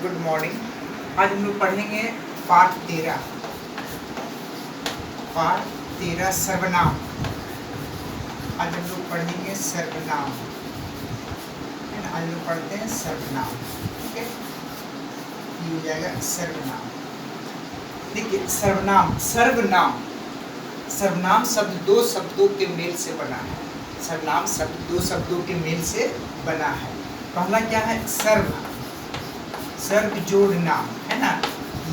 Good morning. आज हम लोग पढ़ेंगे पाठ 13 सर्वनाम। आज हम लोग पढ़ेंगे सर्वनाम, है ना। आज हम लोग पढ़ते हैं सर्वनाम, ठीक है। ये हो जाएगा सर्वनाम। देखिए सर्वनाम शब्द दो शब्दों के मेल से बना है। सर्वनाम शब्द दो शब्दों के मेल से बना है। पहला क्या है? सर्व जोड़ नाम, है ना।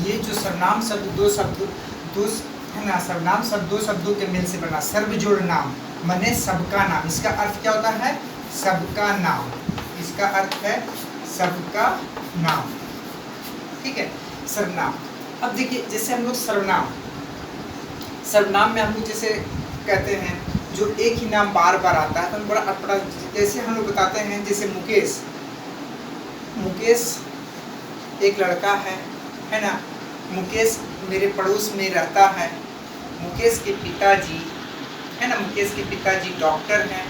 ये जो सर्वनाम शब्द सर्वनाम शब्द दो शब्दों के मेल से बना। सर्व जोड़ नाम माने सबका नाम। इसका अर्थ क्या होता है? सबका नाम। इसका अर्थ है सबका नाम, ठीक है। सर्वनाम। अब देखिए, जैसे हम लोग सर्वनाम में हम लोग जैसे कहते हैं जो एक ही नाम बार बार आता है तो हम बड़ा जैसे हम लोग बताते हैं, जैसे मुकेश एक लड़का है ना। मुकेश मेरे पड़ोस में रहता है। मुकेश के पिताजी, है ना, मुकेश के पिताजी डॉक्टर हैं।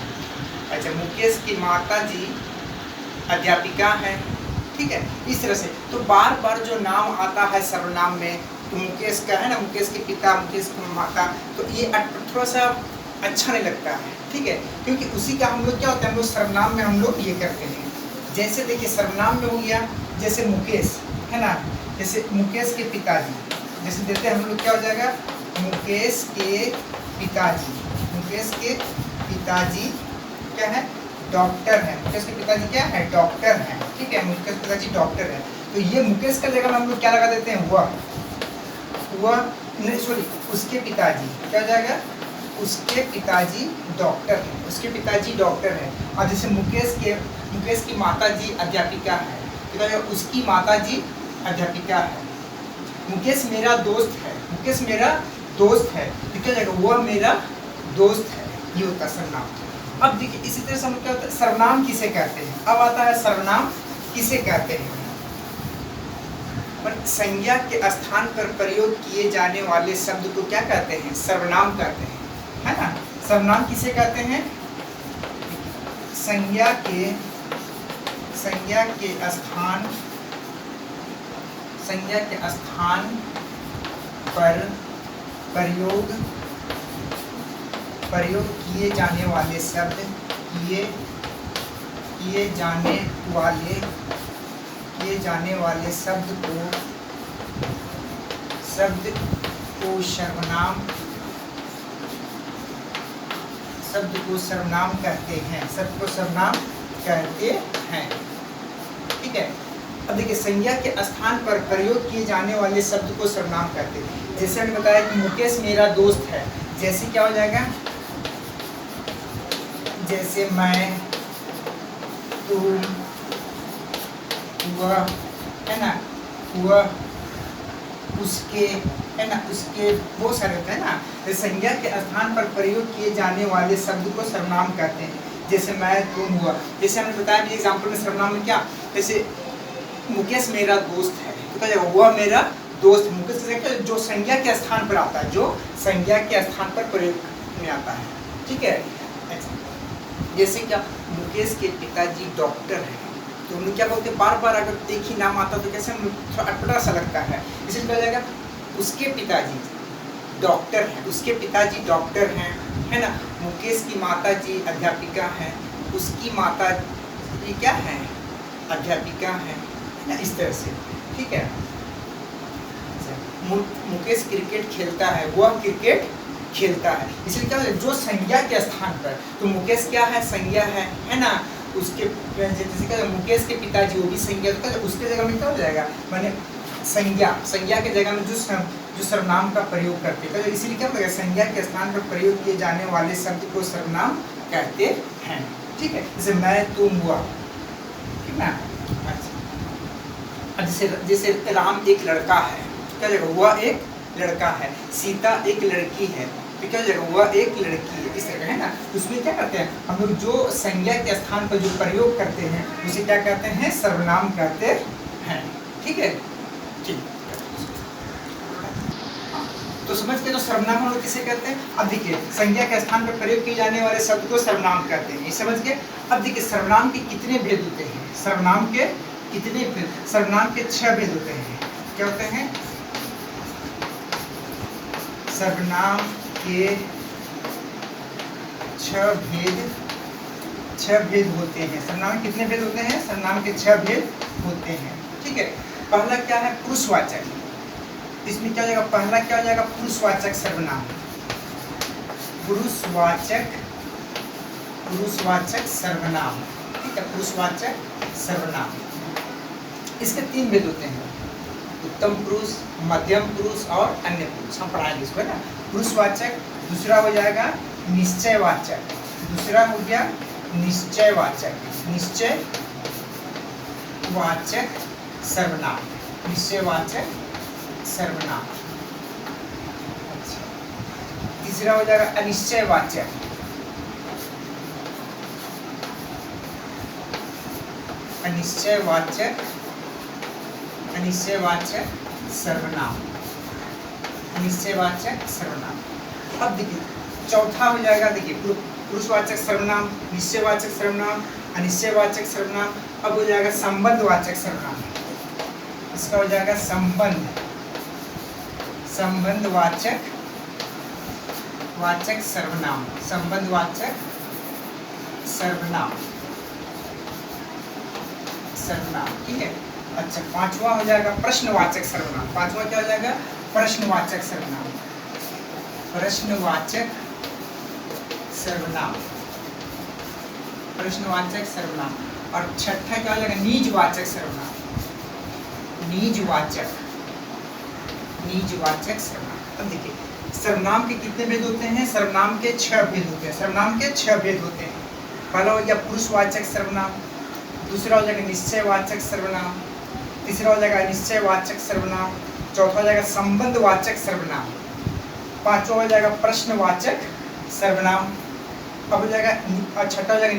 अच्छा, मुकेश की माताजी अध्यापिका हैं, ठीक है। इस तरह से तो बार बार जो नाम आता है सर्वनाम में, तो मुकेश का, है ना, मुकेश के पिता, मुकेश की माता, तो ये थोड़ा सा अच्छा नहीं लगता है, ठीक है। क्योंकि उसी का हम लोग क्या होता है, हम लोग सर्वनाम में हम लोग ये करते हैं। जैसे देखिए सर्वनाम में हो गया, जैसे मुकेश, है ना, जैसे मुकेश के पिताजी, जैसे देते हैं हम लोग, क्या हो जाएगा? मुकेश के पिताजी क्या है? डॉक्टर है। मुकेश के पिताजी क्या है? डॉक्टर है, ठीक है। मुकेश के पिताजी डॉक्टर है। तो ये मुकेश का जगह में हम लोग क्या लगा देते हैं? उसके पिताजी क्या हो जाएगा? उसके पिताजी डॉक्टर है। उसके पिताजी डॉक्टर है। और जैसे मुकेश की माताजी अध्यापिका है, तो उसकी माताजी अध्यापिका है। मुकेश मेरा दोस्त है। मुकेश मेरा दोस्त है, तो क्या जाएगा? वह मेरा दोस्त है। ये होता है सर्वनाम। अब देखिए इसी तरह से हम क्या होता है, सर्वनाम किसे कहते हैं? अब आता है सर्वनाम किसे कहते हैं। संज्ञा के स्थान पर प्रयोग किए जाने वाले शब्द को क्या कहते हैं? सर्वनाम कहते हैं, है ना। सर्वनाम किसे कहते हैं? संज्ञा के स्थान पर प्रयोग किए जाने वाले शब्द शब्द को सर्वनाम कहते हैं। ठीक है। अब देखिए संज्ञा के स्थान पर प्रयोग किए जाने वाले शब्द को सर्वनाम कहते हैं। जैसे हमने बताया कि मुकेश मेरा दोस्त है, जैसे क्या हो जाएगा? जैसे मैं, तुम, वह, है ना, वह, उसके, है ना, उसके, वो सारे होते हैं ना। संज्ञा के स्थान पर प्रयोग किए जाने वाले शब्द को सर्वनाम कहते हैं। जैसे मैं, तुम, हुआ। जैसे हमने बताया भी एग्जाम्पल में सर्वनाम में क्या, जैसे मुकेश मेरा दोस्त है, तो क्या जाएगा? वह मेरा दोस्त। मुकेश जो संज्ञा के स्थान पर आता है, जो संज्ञा के स्थान पर प्रयोग में आता है, ठीक है। जैसे क्या, मुकेश के पिताजी डॉक्टर हैं, तो हम लोग क्या बोलते हैं? बार बार अगर एक ही नाम आता तो कैसे हम थोड़ा अटपटा सा लगता है। इसलिए क्या जाएगा? उसके पिताजी डॉक्टर हैं। उसके पिताजी डॉक्टर हैं, है ना। मुकेश की माताजी अध्यापिका हैं। उसकी माताजी क्या है? अध्यापिका हैं, है ना। इस तरह से, ठीक है। मुकेश क्रिकेट खेलता है। वह क्रिकेट खेलता है। इसलिए क्या है? जो संज्ञा के स्थान पर, तो मुकेश क्या है? संज्ञा है ना। उसके जैसे क्या, मुकेश के पिताजी, वो भी संज्ञा, तो उसके जगह में क्या हो जाएगा? माने संज्ञा के जगह में जो सर्वनाम का प्रयोग करते हैं, तो इसीलिए क्या होगा? संज्ञा के स्थान पर प्रयोग किए जाने वाले शब्द को सर्वनाम कहते हैं, ठीक है। जैसे मैं, तुम, हुआ, ठीक ना। जैसे राम एक लड़का है, क्या जगह? वह एक लड़का है। सीता एक लड़की है, तो क्या जगह? वह एक लड़की है। इस तरह, है ना। उसमें क्या करते हैं हम लोग? जो संज्ञा के स्थान पर जो प्रयोग करते हैं उसे क्या कहते हैं? सर्वनाम कहते हैं, ठीक है। ठीक, तो समझ के, तो सर्वनाम हम लोग किसे कहते हैं? अब देखिए संज्ञा के स्थान पर प्रयोग किए जाने वाले शब्द को सर्वनाम कहते हैं, ये समझ के। अब देखिए सर्वनाम के कितने भेद होते हैं? सर्वनाम के कितने भेद? सर्वनाम के 6 भेद होते हैं। क्या होते हैं? सर्वनाम के 6 भेद होते हैं। सर्वनाम कितने भेद होते हैं? सर्वनाम के 6 भेद होते हैं। ठीक है। पहला क्या है? पुरुषवाचक। इसमें क्या हो जाएगा? पहला क्या हो जाएगा? पुरुषवाचक सर्वनाम। पुरुषवाचक सर्वनाम। ठीक है, पुरुषवाचक सर्वनाम। इसके 3 भेद होते हैं, उत्तम पुरुष, मध्यम पुरुष और अन्य पुरुष। हम पढ़ाएंगे इसको, है ना। पुरुषवाचक। दूसरा हो जाएगा निश्चयवाचक। दूसरा हो गया निश्चयवाचक। निश्चयवाचक सर्वनाम। निश्चयवाचक सर्वनाम। अच्छा। तीसरा हो जाएगा अनिश्चयवाचक। अनिश्चयवाचक सर्वनाम। निश्चयवाचक सर्वनाम। अब देखिए चौथा हो जाएगा, देखिए पुरुषवाचक सर्वनाम, निश्चयवाचक सर्वनाम, अनिश्चयवाचक सर्वनाम। अब हो जाएगा संबंधवाचक सर्वनाम। इसका हो जाएगा संबंधवाचक सर्वनाम। संबंधवाचक सर्वनाम। ठीक है। अच्छा, पांचवा हो जाएगा प्रश्नवाचक सर्वनाम। पांचवा क्या हो जाएगा? प्रश्नवाचक सर्वनाम। प्रश्नवाचक सर्वनाम। और छठा क्या हो जाएगा? निजवाचक सर्वनाम। निजवाचक सर्वनाम। अब देखिए सर्वनाम के कितने भेद होते हैं? सर्वनाम के 6 भेद होते हैं। सर्वनाम के 6 भेद होते हैं। पहला हो गया पुरुषवाचक सर्वनाम, दूसरा हो जाएगा निश्चयवाचक सर्वनाम, तीसरा हो जाएगा अनिश्चयवाचक सर्वनाम, चौथा हो जाएगा संबंधवाचक सर्वनाम, पांचवा हो जाएगा प्रश्नवाचक सर्वनाम, अब हो जाएगा छठा हो जाएगा